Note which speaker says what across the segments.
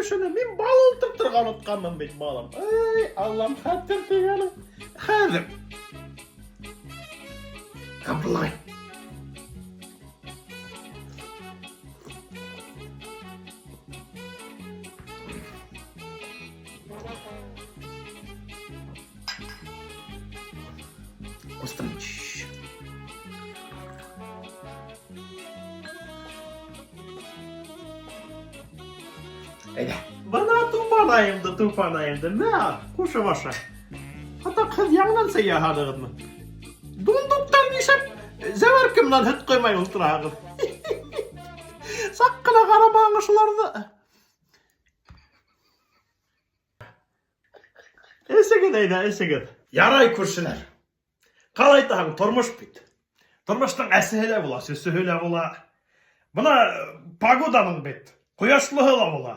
Speaker 1: шөне, мен бал ұлтып тұрған ұтқанмын бет балам. Ай, Аллам хаттыр дегені. Хәзір. Қабылай. Остранч. Әйдә. Бана тупанайымды. Мә, кушы баша. Хата қыз яңнан сәйяһадығыдмы? Дундуктар нишеп, зәвәркімнан хет қоймай ұлтырағыз. Саққына қарабаңышыларды. Эсегед әйдә, эсегед. Ярай күршілер. Қалай тағын тұрмыш бейді. Тұрмыштың әсіхелі бола, сөсіхелі бола. Бұна пагоданың бейді. Құяшлығыла бола.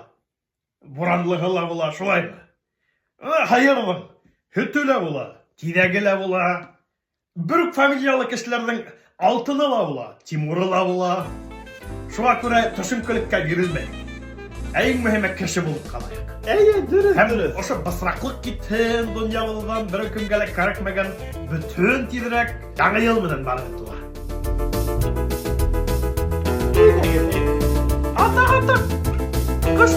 Speaker 1: Буранлығыла бола, шулай бы. Хайырлың, хүтілі бола, тидәгілі бола. Бүрік фамилиялы кешілердің алтыныла бола, Тимурыла бола. Шуға көрі түшінкілікке берілмейді. Әйін мүхеме кіші болып қалайық.
Speaker 2: Әйе, дұрыс.
Speaker 1: Һәм ошы бысырақлық китһен, дөнья болған, бір күнгәлек кәрәкмәгән бүтін тиҙерәк яңы йыл менән барып тула.
Speaker 2: Атақ, қыш